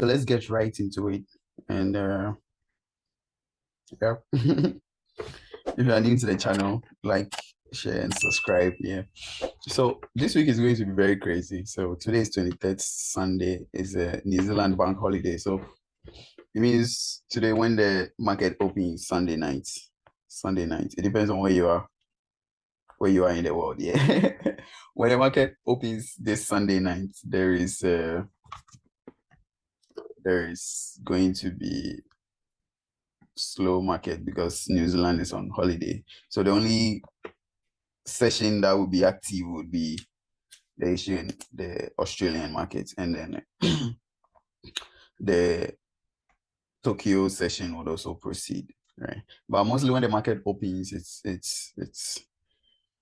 So let's get right into it. And yeah, if you are new to the channel, like, share, and subscribe. Yeah. So this week is going to be very crazy. So today is 23rd Sunday, is a New Zealand bank holiday. So it means today when the market opens Sunday night. Sunday night. It depends on where you are in the world. Yeah. When the market opens this Sunday night, there is going to be slow market because New Zealand is on holiday. So the only session that would be active would be the Australian market, and then the Tokyo session would also proceed, right? But mostly when the market opens,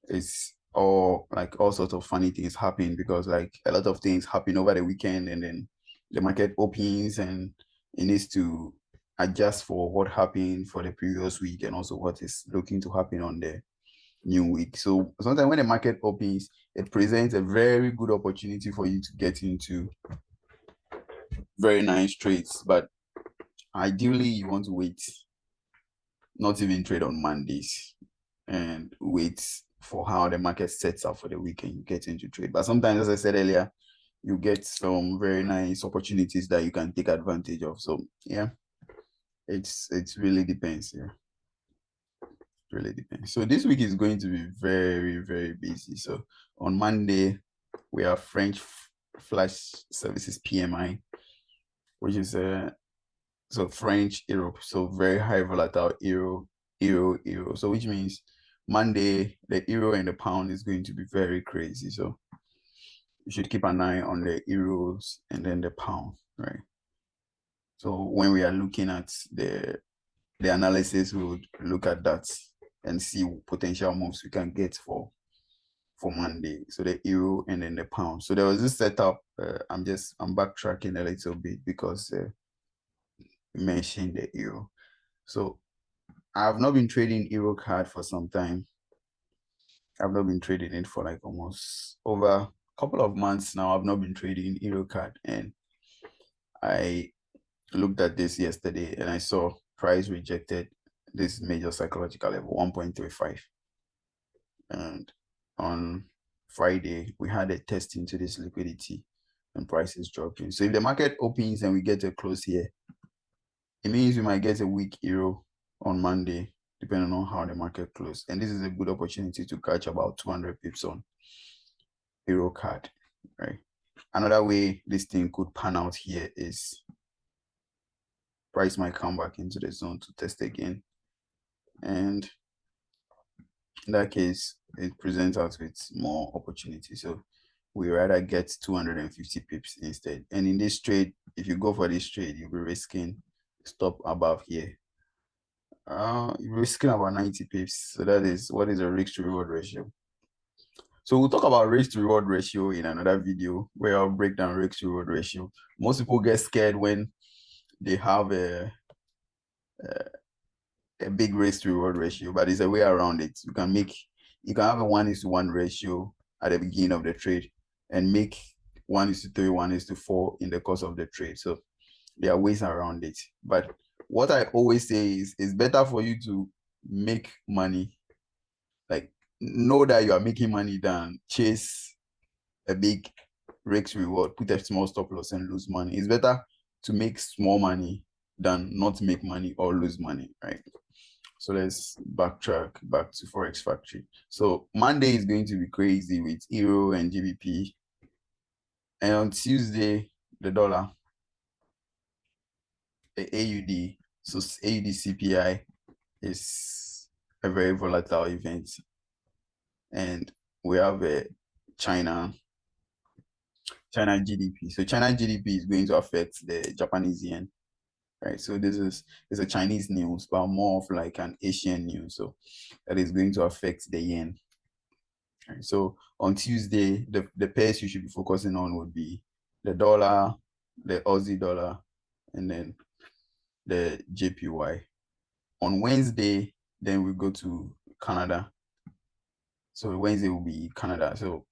it's all sorts of funny things happen because like a lot of things happen over the weekend, and then the market opens and it needs to adjust for what happened for the previous week and also what is looking to happen on the new week. So sometimes when the market opens, it presents a very good opportunity for you to get into very nice trades. But ideally, you want to wait, not even trade on Mondays, and wait for how the market sets up for the weekend. You get into trade. But sometimes, as I said earlier, you get some very nice opportunities that you can take advantage of. So yeah, it's really depends. Yeah, really depends. So this week is going to be very, very busy. So on Monday, we have French flash services PMI, which is so French Europe, so very high volatile euro. So which means Monday the euro and the pound is going to be very crazy. So you should keep an eye on the euros and then the pound, right? So when we are looking at the analysis, we would look at that and see potential moves we can get for Monday. So the euro and then the pound. So there was this setup. I'm backtracking a little bit because you mentioned the euro. So I've not been trading euro card for some time. I've not been trading it for like almost over a couple of months now. I've not been trading euro card, and I looked at this yesterday and I saw price rejected this major psychological level 1.35, and on Friday we had a test into this liquidity and prices dropping. So if the market opens and we get a close here, it means we might get a weak euro on Monday, depending on how the market closes. And this is a good opportunity to catch about 200 pips on euro card, right? Another way this thing could pan out here is price might come back into the zone to test again. And in that case, it presents us with more opportunity. So we rather get 250 pips instead. And in this trade, if you go for this trade, you'll be risking stop above here. You're risking about 90 pips. So that is what is a risk to reward ratio. So we'll talk about risk to reward ratio in another video where I'll break down risk to reward ratio. Most people get scared when they have a big risk to reward ratio, but there's a way around it. You can have a 1:1 ratio at the beginning of the trade and make 1:3, 1:4 in the course of the trade. So there are ways around it. But what I always say is it's better for you to make money, like know that you are making money, than chase a big risk reward, put a small stop loss and lose money. It's better to make small money than not make money or lose money, right? So let's backtrack back to Forex Factory. So Monday is going to be crazy with Euro and GBP. And on Tuesday, the dollar, the AUD, so AUD CPI is a very volatile event. And we have a China GDP. So China GDP is going to affect the Japanese yen, right? So this is a Chinese news, but more of like an Asian news. So that is going to affect the yen. Right? So on Tuesday, the pairs you should be focusing on would be the dollar, the Aussie dollar, and then the JPY. On Wednesday, then we go to Canada. So Wednesday will be Canada. So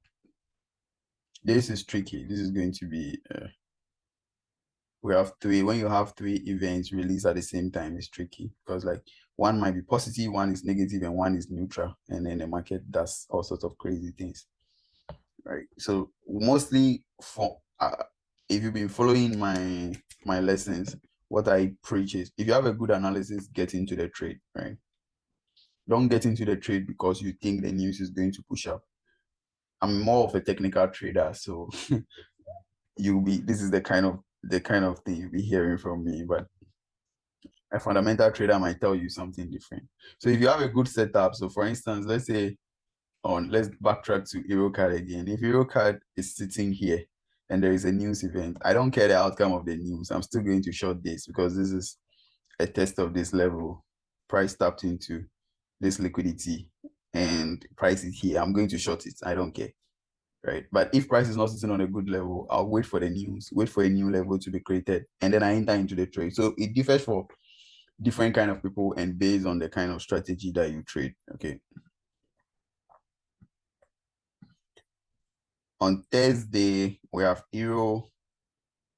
this is tricky. This is going to be we have three. When you have three events released at the same time, it's tricky because like one might be positive, one is negative, and one is neutral, and then the market does all sorts of crazy things, right? So mostly for if you've been following my lessons, what I preach is if you have a good analysis, get into the trade, right? Don't get into the trade because you think the news is going to push up. I'm more of a technical trader, so this is the kind of thing you'll be hearing from me, but a fundamental trader might tell you something different. So if you have a good setup, so for instance, let's backtrack to EuroCard again. If EuroCard is sitting here and there is a news event, I don't care the outcome of the news. I'm still going to short this because this is a test of this level. Price tapped into this liquidity and price is here. I'm going to short it. I don't care. Right. But if price is not sitting on a good level, I'll wait for the news, wait for a new level to be created, and then I enter into the trade. So it differs for different kind of people and based on the kind of strategy that you trade. Okay. On Thursday, we have Euro,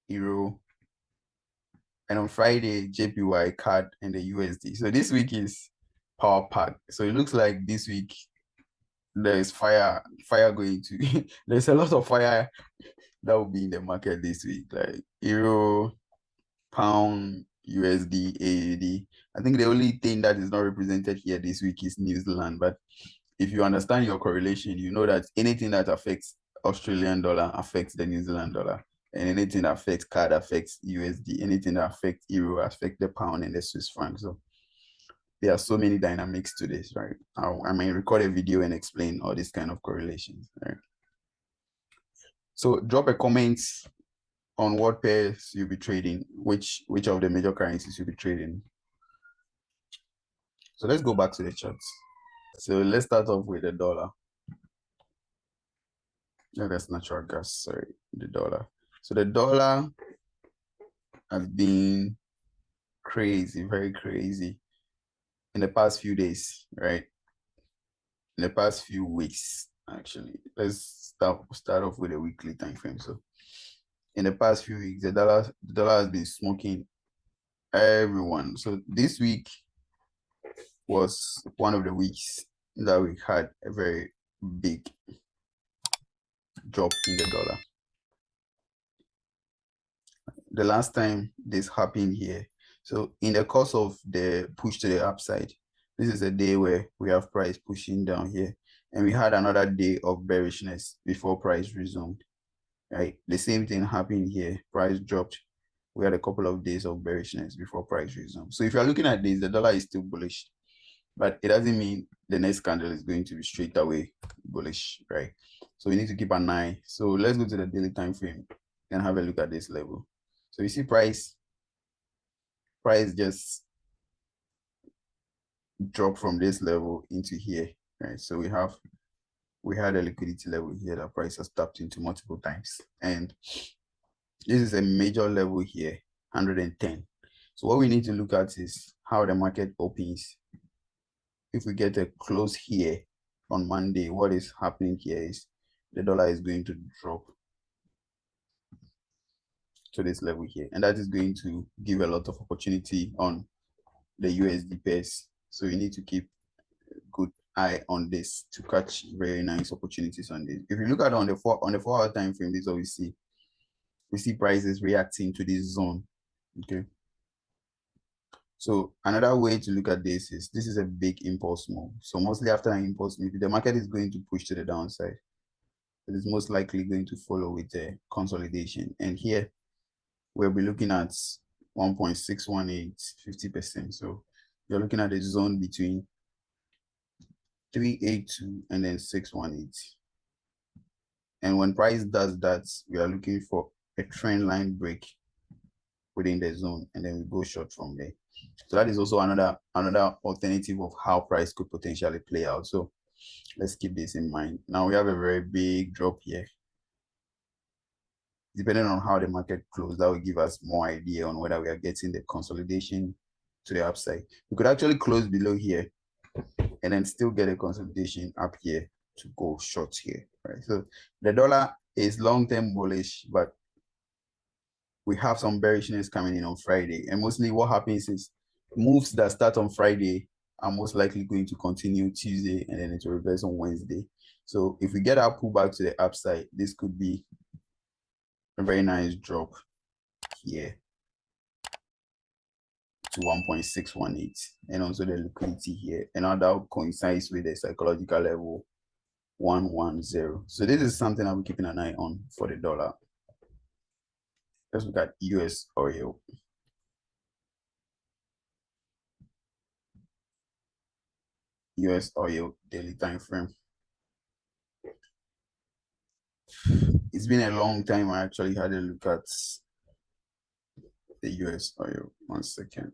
and on Friday, JPY, CAD, and the USD. So this week is power pack. So it looks like this week there is fire going to there's a lot of fire that will be in the market this week, like Euro, Pound, USD, AUD. I think the only thing that is not represented here this week is New Zealand. But if you understand your correlation, you know that anything that affects Australian dollar affects the New Zealand dollar. And anything that affects CAD affects USD. Anything that affects Euro affects the pound and the Swiss franc. So there are so many dynamics to this, right? I may record a video and explain all these kind of correlations, right? So drop a comment on what pairs you'll be trading, which of the major currencies you'll be trading. So let's go back to the charts. So let's start off with the dollar. No, that's natural gas, sorry, the dollar. So the dollar has been crazy, very crazy in the past few days, right? In the past few weeks, actually. Let's start off with a weekly time frame. So in the past few weeks, the dollar has been smoking everyone. So this week was one of the weeks that we had a very big drop in the dollar. The last time this happened here, so in the course of the push to the upside, this is a day where we have price pushing down here, and we had another day of bearishness before price resumed, right? The same thing happened here. Price dropped. We had a couple of days of bearishness before price resumed. So if you're looking at this, the dollar is still bullish, but it doesn't mean the next candle is going to be straight away bullish, right? So we need to keep an eye. So let's go to the daily time frame and have a look at this level. So you see price just drop from this level into here, right? So we had a liquidity level here that price has tapped into multiple times, and this is a major level here, 110. So what we need to look at is how the market opens. If we get a close here on Monday, what is happening here is the dollar is going to drop to this level here, and that is going to give a lot of opportunity on the USD pairs. So you need to keep a good eye on this to catch very nice opportunities on this. If you look at it on the 4 hour time frame, this is what we see prices reacting to this zone. Okay. So another way to look at this is a big impulse move. So mostly after an impulse move, the market is going to push to the downside. It is most likely going to follow with a consolidation. And here we'll be looking at 1.618, 50%. So you're looking at a zone between 382 and then 618. And when price does that, we are looking for a trend line break within the zone, and then we go short from there. So that is also another alternative of how price could potentially play out. So let's keep this in mind. Now we have a very big drop here. Depending on how the market closed, that will give us more idea on whether we are getting the consolidation to the upside. We could actually close below here and then still get a consolidation up here to go short here, right? So the dollar is long-term bullish, but we have some bearishness coming in on Friday. And mostly what happens is moves that start on Friday are most likely going to continue Tuesday and then it will reverse on Wednesday. So if we get our pullback to the upside, this could be a very nice drop here to 1.618 and also the liquidity here. And now that coincides with the psychological level 110. So this is something I'll be keeping an eye on for the dollar. Let's look at US oil. US oil daily time frame. It's been a long time I actually had a look at the US oil. 1 second.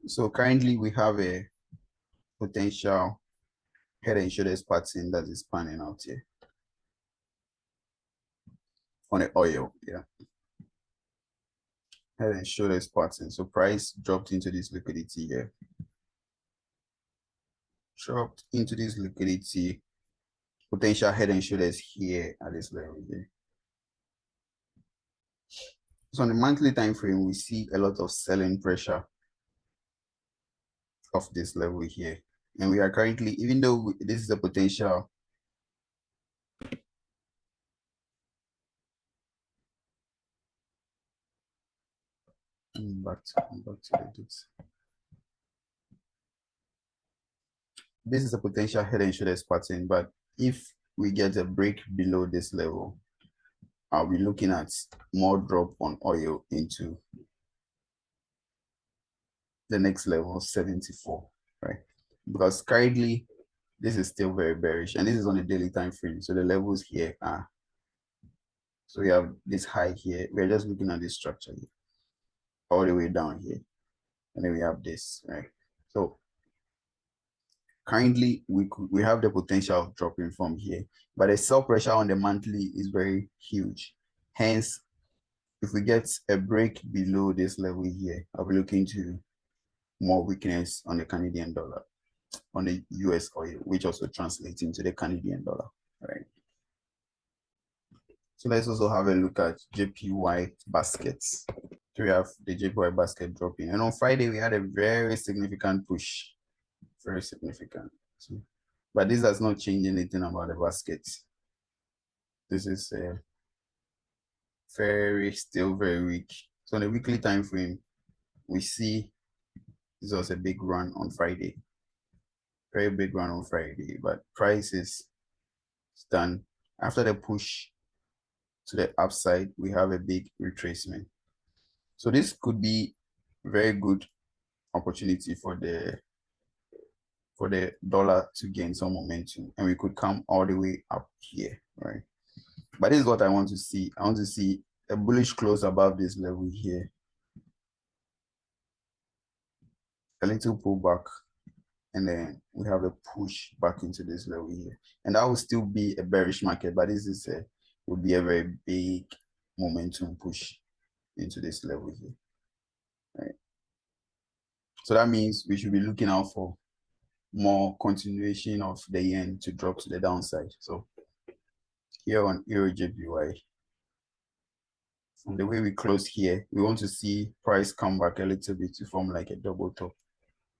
So currently we have a potential head and shoulders pattern that is panning out here on the oil. Yeah. Head and shoulders pattern. So price dropped into this liquidity here. Dropped into this liquidity. Potential head and shoulders here at this level here. So on the monthly time frame, we see a lot of selling pressure of this level here. And we are currently, even though this is a potential back to the dates. This is a potential head and shoulders pattern, but if we get a break below this level, I'll be looking at more drop on oil into the next level, 74, right? Because currently this is still very bearish, and this is on a daily time frame. So the levels here are, so we have this high here. We're just looking at this structure here, all the way down here, and then we have this, right? So currently we have the potential of dropping from here, but the sell pressure on the monthly is very huge. Hence, if we get a break below this level here, I'll be looking to more weakness on the Canadian dollar, on the US oil, which also translates into the Canadian dollar, right? So let's also have a look at JPY baskets. So we have the JPY basket dropping. And on Friday, we had a very significant push, very significant. But this does not change anything about the basket. This is still very weak. So on the weekly time frame, we see this was a big run on Friday. Very big run on Friday, but price is done. After the push to the upside, we have a big retracement. So this could be very good opportunity for the dollar to gain some momentum, and we could come all the way up here, right? But this is what I want to see. I want to see a bullish close above this level here, a little pullback, and then we have a push back into this level here, and that will still be a bearish market, but this is will be a very big momentum push into this level here, right? So that means we should be looking out for more continuation of the yen to drop to the downside. So here on Euro JPY, from the way we close here, we want to see price come back a little bit to form like a double top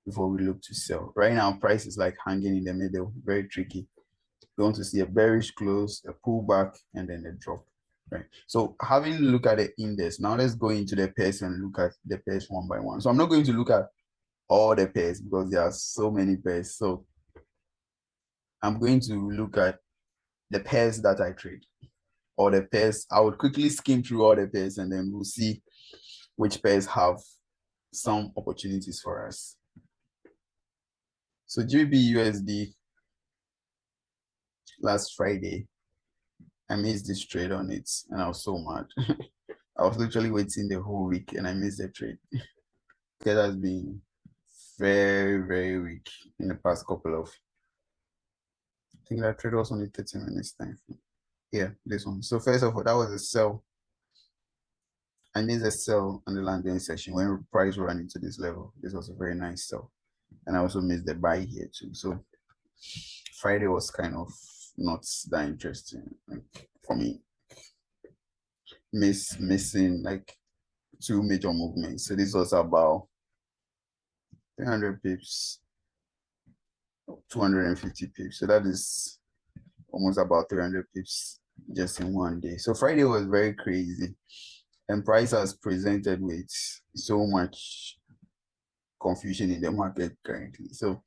before we look to sell. Right now, price is like hanging in the middle, very tricky. We want to see a bearish close, a pullback, and then a drop, right? So having a look at the index, now let's go into the pairs and look at the pairs one by one. So I'm not going to look at all the pairs because there are so many pairs. So I'm going to look at the pairs that I trade, or the pairs. I would quickly skim through all the pairs and then we'll see which pairs have some opportunities for us. So GB USD last Friday, I missed this trade on it and I was so mad. I was literally waiting the whole week and I missed the trade. It has been very, very weak in the past couple of, I think that trade was only 30 minutes time. Yeah, this one. So first of all, that was a sell And there's a sell on the landing section when price ran into this level. This was a very nice sell. And I also missed the buy here too. So Friday was kind of not that interesting, like, for me. Missing like two major movements. So this was about 300 pips, 250 pips. So that is almost about 300 pips just in one day. So Friday was very crazy. And price has presented with so much confusion in the market currently. So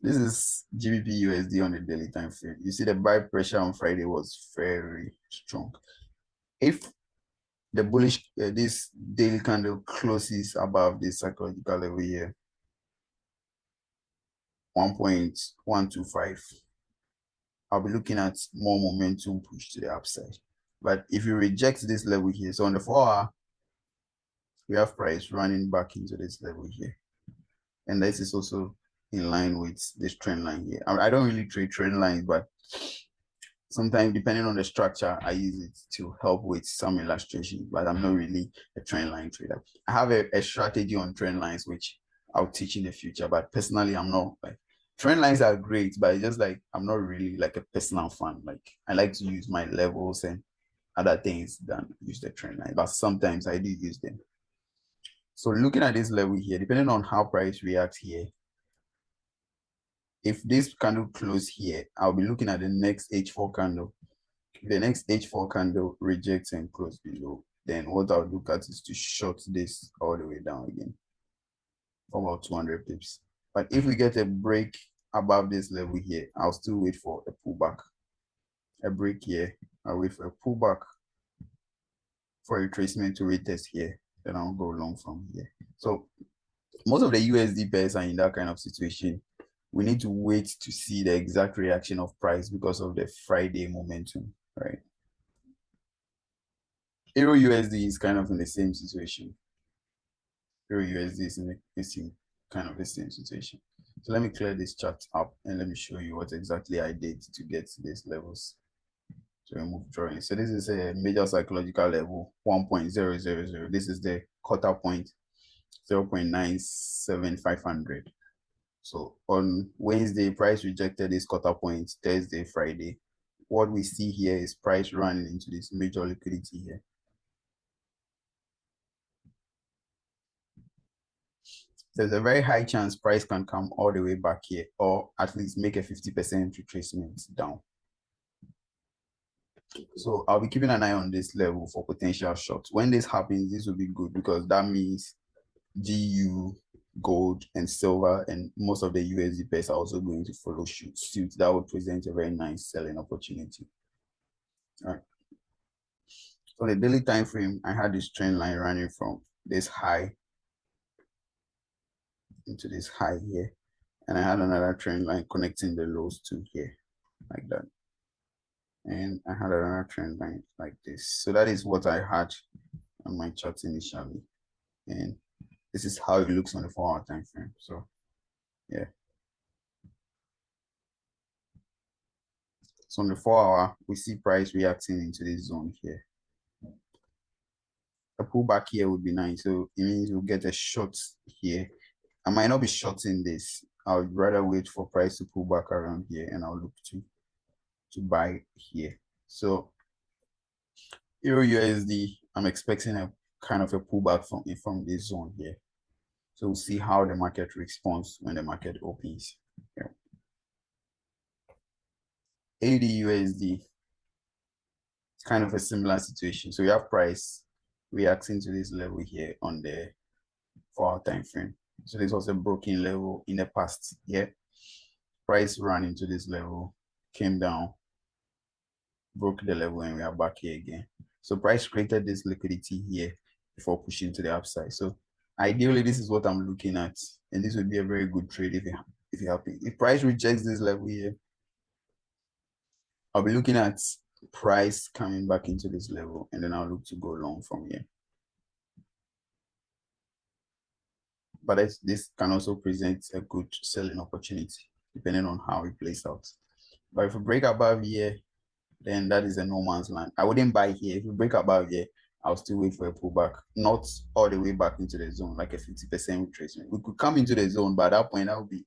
this is GBP USD on the daily time frame. You see the buy pressure on Friday was very strong. If the bullish this daily candle closes above this psychological level here, 1.125, I'll be looking at more momentum push to the upside. But if you reject this level here, so on the 4-hour, we have price running back into this level here. And this is also in line with this trend line here. I don't really trade trend lines, but sometimes depending on the structure, I use it to help with some illustration, but I'm not really a trend line trader. I have a strategy on trend lines, which I'll teach in the future, but personally, I'm not like, trend lines are great, but it's just like, I'm not really like a personal fan. Like I like to use my levels and other things than use the trend line, but sometimes I do use them. So looking at this level here, depending on how price reacts here, if this candle close here, I'll be looking at the next H4 candle. If the next H4 candle rejects and close below, then what I'll look at is to short this all the way down again for about 200 pips. But if we get a break above this level here, I'll still wait for a pullback. A break here, I'll wait for a pullback for a retracement to retest here. Then I'll go long from here. So most of the USD pairs are in that kind of situation. We need to wait to see the exact reaction of price because of the Friday momentum, right? Euro USD is kind of in the same situation. Euro USD is in the same kind of the same situation. So let me clear this chart up and let me show you what exactly I did to get to these levels to remove drawing. So this is a major psychological level 1.000. This is the quarter point 0.97500. So on Wednesday, price rejected this quarter point. Thursday, Friday. What we see here is price running into this major liquidity here. There's a very high chance price can come all the way back here, or at least make a 50% retracement down. So I'll be keeping an eye on this level for potential shorts. When this happens, this will be good because that means GU, gold, and silver, and most of the USD pairs are also going to follow suit. That would present a very nice selling opportunity. All right. So the daily time frame, I had this trend line running from this high into this high here, and I had another trend line connecting the lows to here, like that. And I had another trend line like this. So that is what I had on my chart initially, and this is how it looks on the 4-hour time frame. So yeah. So on the 4-hour, we see price reacting into this zone here. A pullback here would be nice. So it means we'll get a short here. I might not be shorting this. I would rather wait for price to pull back around here, and I'll look to buy here. So Euro USD, I'm expecting a kind of a pullback from this zone here. So we'll see how the market responds when the market opens. Yeah. AD USD, it's kind of a similar situation. So we have price reacting to this level here on the 4-hour time frame. So this was a broken level in the past. Yeah. Price ran into this level, came down, broke the level, and we are back here again. So price created this liquidity here before pushing to the upside. So ideally, this is what I'm looking at, and this would be a very good trade if you're happy. If price rejects this level here, I'll be looking at price coming back into this level, and then I'll look to go long from here. But this can also present a good selling opportunity depending on how it plays out. But if we break above here, then that is a no man's land. I wouldn't buy here. If we break above here, I'll still wait for a pullback, not all the way back into the zone, like a 50% retracement. We could come into the zone, but at that point, that would be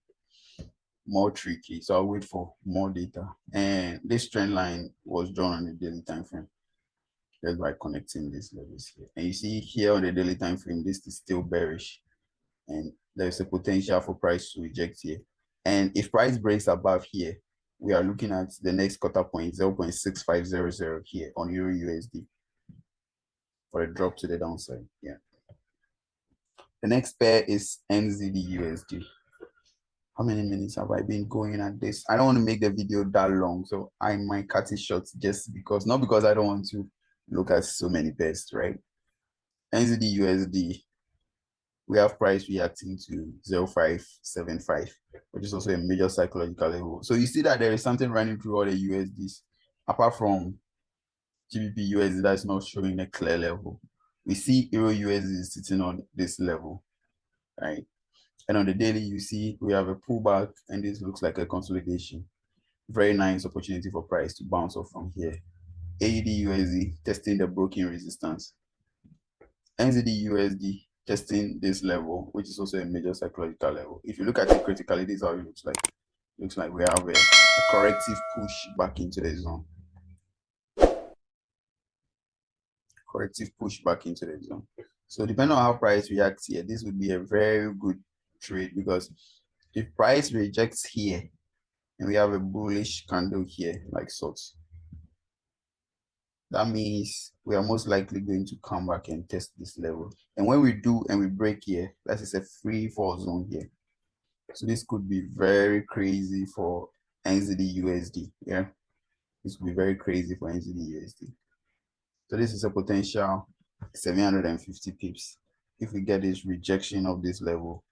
more tricky. So I'll wait for more data. And this trend line was drawn on the daily time frame just by connecting these levels here. And you see here on the daily time frame, this is still bearish. And there's a potential for price to reject here. And if price breaks above here, we are looking at the next quarter point, 0.6500 here on Euro USD for a drop to the downside. Yeah. The next pair is NZD USD. How many minutes have I been going at this? I don't want to make the video that long, so I might cut it short just because, not because I don't want to look at so many pairs, right? NZD USD, we have price reacting to 0.575, which is also a major psychological level. So you see that there is something running through all the USDs, apart from GBP USD that's not showing a clear level. We see Euro USD is sitting on this level, right? And on the daily, you see we have a pullback, and this looks like a consolidation. Very nice opportunity for price to bounce off from here. AUD USD testing the broken resistance. NZD USD testing this level, which is also a major psychological level. If you look at it critically, this is how it looks like. It looks like we have a corrective push back into the zone. Corrective push back into the zone. So depending on how price reacts here, this would be a very good trade, because if price rejects here and we have a bullish candle here like sorts, that means we are most likely going to come back and test this level. And when we do and we break here, that is a free fall zone here. So this could be very crazy for NZD USD. Yeah, this could be very crazy for NZD USD. So this is a potential 750 pips. If we get this rejection of this level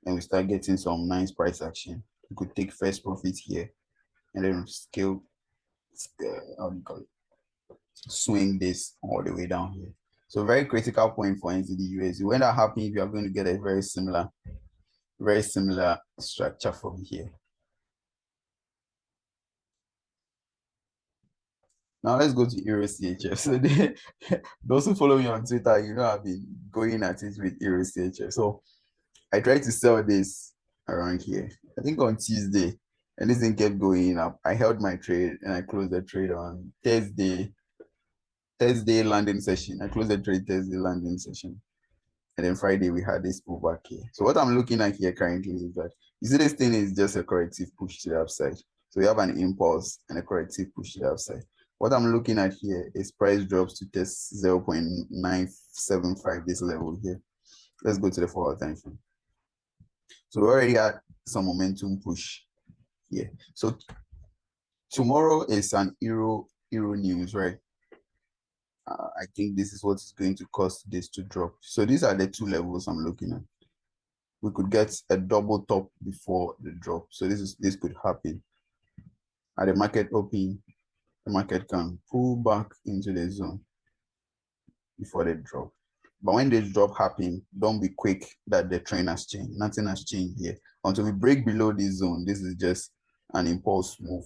and we start getting some nice price action, we could take first profit here and then scale, how do you call it, swing this all the way down here. So very critical point for NZD USD. When that happens, we are going to get a very similar structure from here. Now let's go to Euro CHF. So those who follow me on Twitter, you know I've been going at it with Euro CHF. So I tried to sell this around here, I think on Tuesday, and this thing kept going up. I held my trade and I closed the trade on Thursday landing session. I closed the trade Thursday landing session. And then Friday we had this pullback here. So what I'm looking at here currently is that, you see, this thing is just a corrective push to the upside. So we have an impulse and a corrective push to the upside. What I'm looking at here is price drops to test 0.975, this level here. Let's go to the 4-hour time frame. So we already had some momentum push here. So tomorrow is an Euro news, right? I think this is what is going to cause this to drop. So these are the two levels I'm looking at. We could get a double top before the drop. So this could happen. At the market open, the market can pull back into the zone before the drop. But when this drop happens, don't be quick that the trend has changed. Nothing has changed here. Until we break below this zone, this is just an impulse move,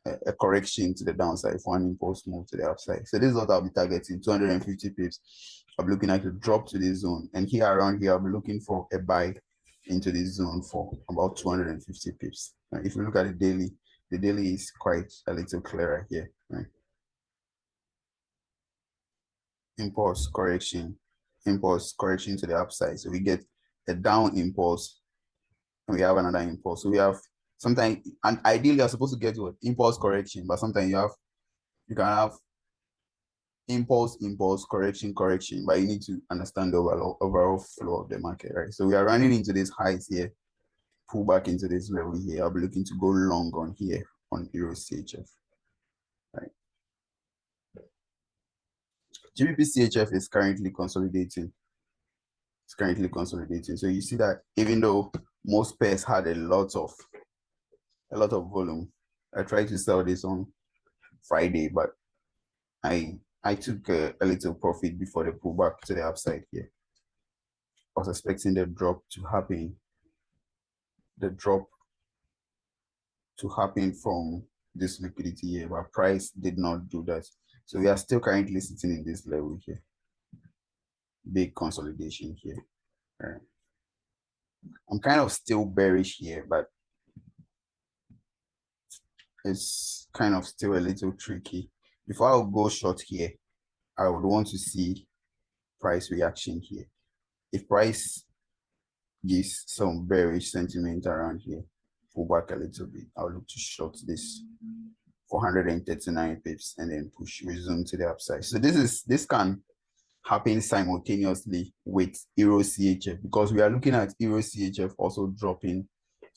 a correction to the downside for an impulse move to the upside. So this is what I'll be targeting, 250 pips. I'm looking at a drop to this zone. And here around here, I'll be looking for a buy into this zone for about 250 pips. Now, if you look at the daily is quite a little clearer here, right? Impulse correction to the upside. So we get a down impulse and we have another impulse. So we have sometimes, and ideally you're supposed to get what impulse correction, but sometimes you can have impulse correction, but you need to understand the overall flow of the market, right? So we are running into this height here, pull back into this level here. I'll be looking to go long on here on Euro CHF, right? GBP CHF is currently consolidating. It's currently consolidating. So you see that even though most pairs had a lot of volume, I tried to sell this on Friday, but I took a little profit before the pullback to the upside here. I was expecting the drop to happen from this liquidity here, but price did not do that. So we are still currently sitting in this level here. big consolidation here. All right. I'm kind of still bearish here, but it's kind of still a little tricky. Before I go short here, I would want to see price reaction here. If price gives some bearish sentiment around here, pull back a little bit, I'll look to short this 439 pips and then push resume to the upside. So this can happen simultaneously with Euro CHF because we are looking at Euro CHF also dropping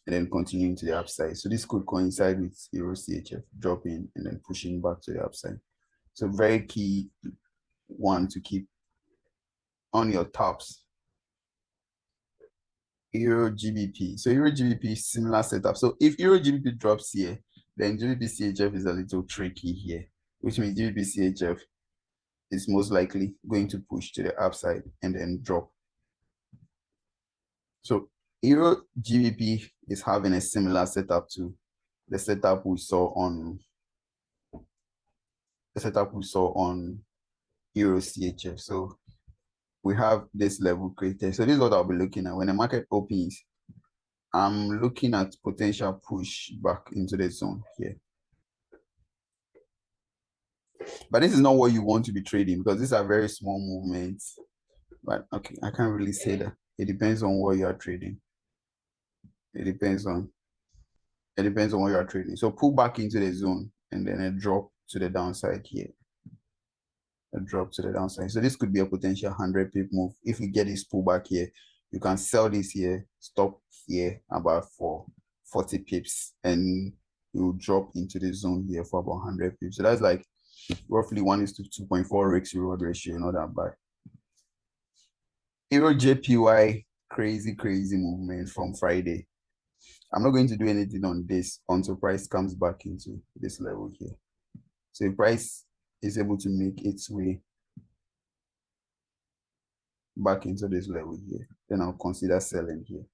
and then continuing to the upside. So this could coincide with Euro CHF dropping and then pushing back to the upside. So very key one to keep on your tops. Euro GBP. So Euro GBP similar setup. So if Euro GBP drops here, then GBP CHF is a little tricky here, which means GBP CHF is most likely going to push to the upside and then drop. So Euro GBP is having a similar setup to the setup we saw on Euro CHF. So we have this level created. So this is what I'll be looking at when the market opens. I'm looking at potential push back into the zone here. But this is not what you want to be trading because these are very small movements. But okay, I can't really say that. It depends on what you are trading. It depends on what you are trading. So pull back into the zone and then a drop to the downside here. A drop to the downside. So this could be a potential 100 pip move. If you get this pullback here, you can sell this here, stop here about for 40 pips, and you drop into the zone here for about 100 pips. So that's like roughly 1:2.4 risk reward ratio, not that bad. Euro JPY, crazy movement from Friday. I'm not going to do anything on this until price comes back into this level here. So if price is able to make its way back into this level here, then I'll consider selling here.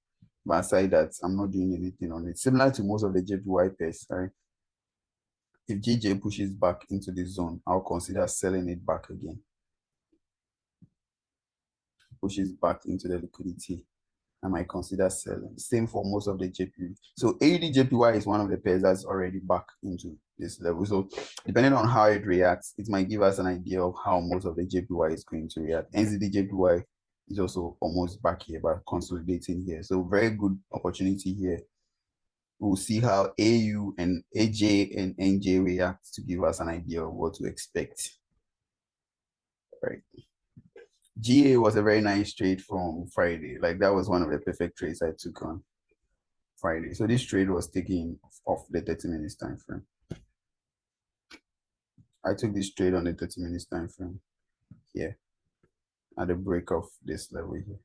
But aside that, I'm not doing anything on it. Similar to most of the JPY pairs, right? If JJ pushes back into the zone, I'll consider selling it back again. Pushes back into the liquidity, I might consider selling. Same for most of the JPY. So AUD JPY is one of the pairs that's already back into this level. So depending on how it reacts, it might give us an idea of how most of the JPY is going to react. NZD JPY is also almost back here, but consolidating here. So very good opportunity here. We'll see how AU and AJ and NJ react to give us an idea of what to expect. Right. GA was a very nice trade from Friday. Like that was one of the perfect trades I took on Friday. So this trade was taken off the 30 minutes time frame. I took this trade on the 30 minutes time frame here at the break of this level here.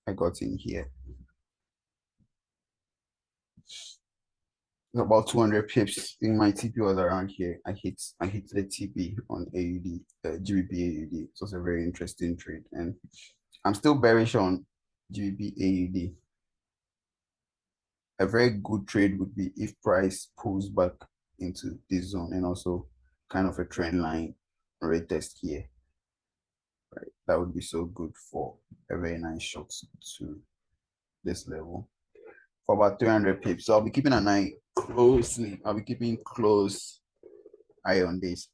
I got in here. About 200 pips. In my TP was around here. I hit the TP on AUD, GBP AUD. It was a very interesting trade, and I'm still bearish on GBP AUD. A very good trade would be if price pulls back into this zone and also kind of a trend line retest here. Right, that would be so good for a very nice shot to this level for about 300 pips. So I'll be keeping an eye closely. I'll be keeping close eye on this.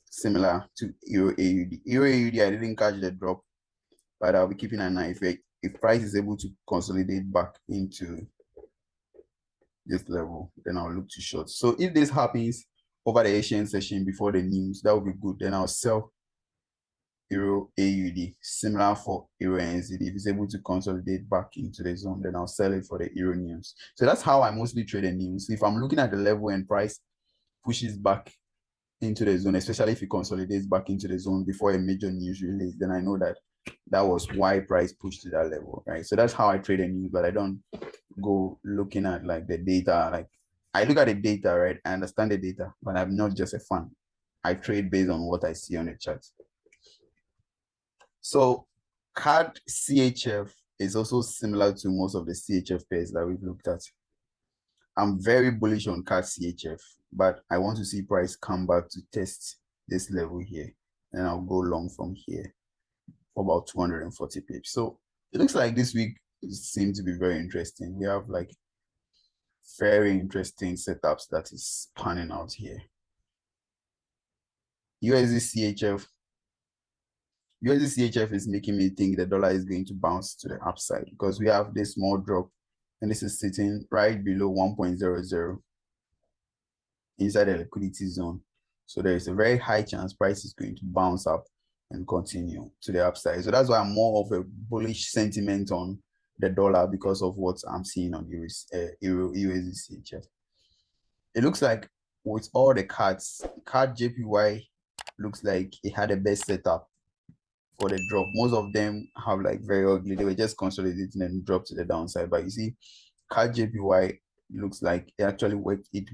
Similar to Euro AUD. Euro AUD, I didn't catch the drop, but I'll be keeping an eye if price is able to consolidate back into this level, then I'll look to short. So if this happens over the Asian session before the news, that would be good. Then I'll sell Euro AUD, similar for Euro NZD. If it's able to consolidate back into the zone, then I'll sell it for the Euro news. So that's how I mostly trade the news. If I'm looking at the level and price pushes back into the zone, especially if it consolidates back into the zone before a major news release, then I know that that was why price pushed to that level, right? So that's how I trade the news, but I don't go looking at like the data. Like I look at the data, right? I understand the data, but I'm not just a fan. I trade based on what I see on the chart. So CAD CHF is also similar to most of the CHF pairs that we've looked at. I'm very bullish on CAD CHF, but I want to see price come back to test this level here. and I'll go long from here for about 240 pips. So it looks like this week seems to be very interesting. We have like very interesting setups that is panning out here. USD CHF. USD CHF is making me think the dollar is going to bounce to the upside because we have this small drop and this is sitting right below 1.00 inside the liquidity zone. So there is a very high chance price is going to bounce up and continue to the upside. So that's why I'm more of a bullish sentiment on the dollar because of what I'm seeing on Euro USD CHF. It looks like with all the cards, card JPY looks like it had the best setup for the drop. Most of them have like very ugly. They were just consolidating and drop to the downside. But you see, card JPY looks like it actually worked its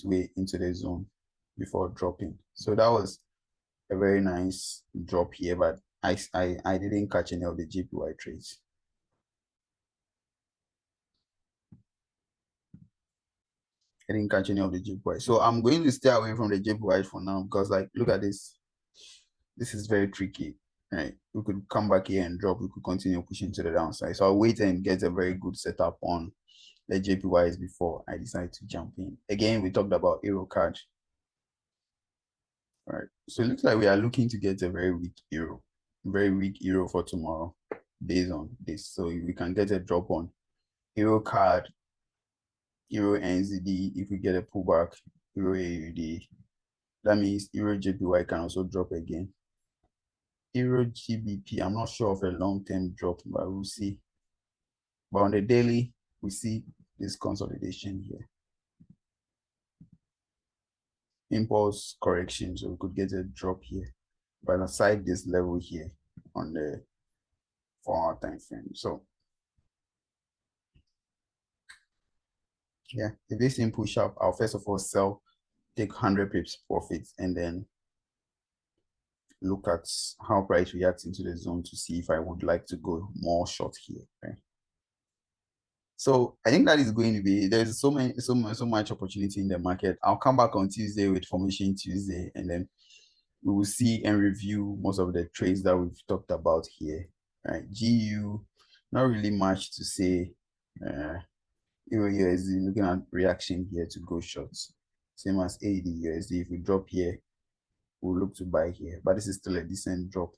way into the zone before dropping. So that was a very nice drop here, but I didn't catch any of the JPY trades. I didn't catch any of the JPY. So I'm going to stay away from the JPY for now because like look at this. This is very tricky. Right. We could come back here and drop. We could continue pushing to the downside. So I'll wait and get a very good setup on the JPYs before I decide to jump in. Again, we talked about Euro card. All right. So it looks like we are looking to get a very weak Euro for tomorrow based on this. So if we can get a drop on Euro card, Euro NZD, if we get a pullback, Euro AUD, that means Euro JPY can also drop again. Euro GBP, I'm not sure of a long-term drop, but we'll see. But on the daily, we see this consolidation here. Impulse correction, so we could get a drop here, but aside this level here on the 4-hour time frame. So yeah, if this thing push up, I'll first of all sell, take 100 pips profits, and then look at how price reacts into the zone to see if I would like to go more short here. Right? So I think that is going to be, there's so much opportunity in the market. I'll come back on Tuesday with Formation Tuesday, and then we will see and review most of the trades that we've talked about here. Right? GU, not really much to say. Euro USD, looking at reaction here to go shorts. Same as AD USD. If we drop here, we'll look to buy here. But this is still a decent drop.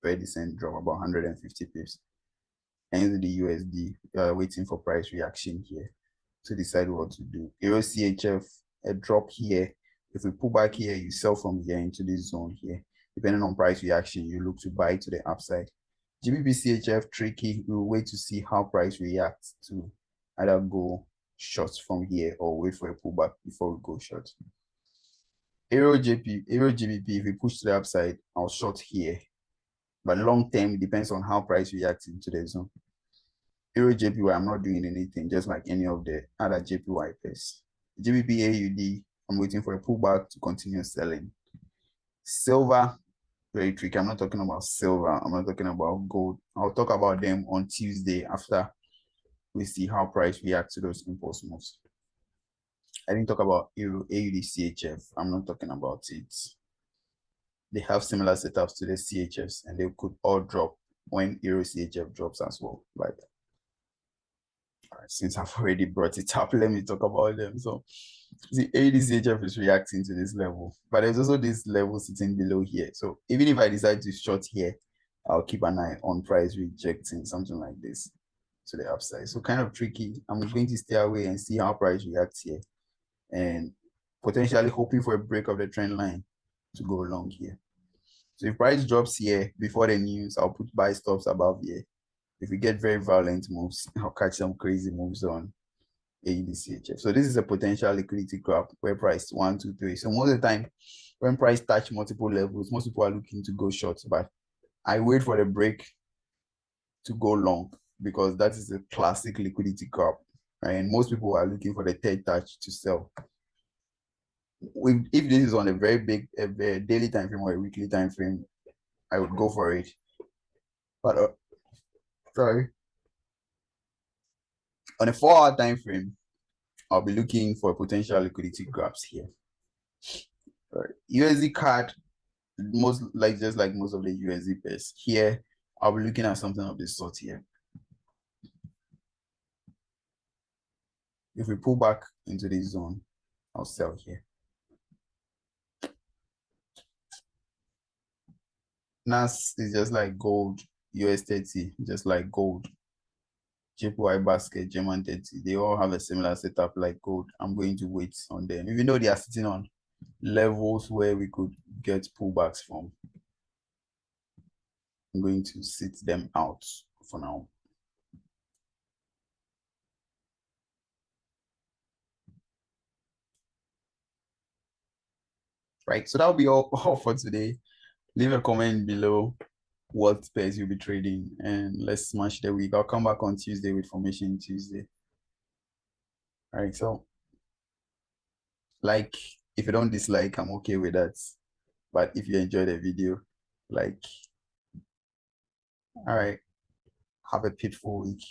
Very decent drop, about 150 pips. And the USD, waiting for price reaction here to decide what to do. Euro CHF, a drop here. If we pull back here, you sell from here into this zone here. Depending on price reaction, you look to buy to the upside. GBP CHF, tricky. We'll wait to see how price reacts to either go short from here or wait for a pullback before we go short. Euro GBP, if we push to the upside, I'll short here. But long term, it depends on how price reacts into the zone. Euro JPY, I'm not doing anything, just like any of the other JPY pairs. GBP AUD, I'm waiting for a pullback to continue selling. Silver, very tricky. I'm not talking about silver. I'm not talking about gold. I'll talk about them on Tuesday after we see how price reacts to those impulse moves. I didn't talk about Euro AUD CHF. I'm not talking about it. They have similar setups to the CHFs, and they could all drop when Euro CHF drops as well. But since I've already brought it up, let me talk about them. So the ADCHF is reacting to this level, but there's also this level sitting below here. So even if I decide to short here, I'll keep an eye on price rejecting something like this to the upside. So kind of tricky. I'm going to stay away and see how price reacts here, and potentially hoping for a break of the trend line to go along here. So if price drops here before the news, I'll put buy stops above here. If we get very violent moves, I'll catch some crazy moves on AEDCHF. So this is a potential liquidity grab where price 1, 2, 3. So most of the time, when price touch multiple levels, most people are looking to go short, but I wait for the break to go long because that is a classic liquidity grab, right? And most people are looking for the third touch to sell. If this is on a very big daily time frame or a weekly time frame, I would go for it. But sorry, on a 4-hour time frame, I'll be looking for potential liquidity grabs here. USD card, most like just like most of the USD pairs. Here, I'll be looking at something of this sort here. If we pull back into this zone, I'll sell here. NAS is just like gold, US30, just like gold. JPY basket, German 30, they all have a similar setup like gold. I'm going to wait on them, even though they are sitting on levels where we could get pullbacks from. I'm going to sit them out for now. Right, so that'll be all for today. Leave a comment below what pairs you'll be trading, and let's smash the week. I'll come back on Tuesday with Formation Tuesday. All right, so like, if you don't dislike, I'm okay with that. But if you enjoyed the video, like, all right, have a peaceful week.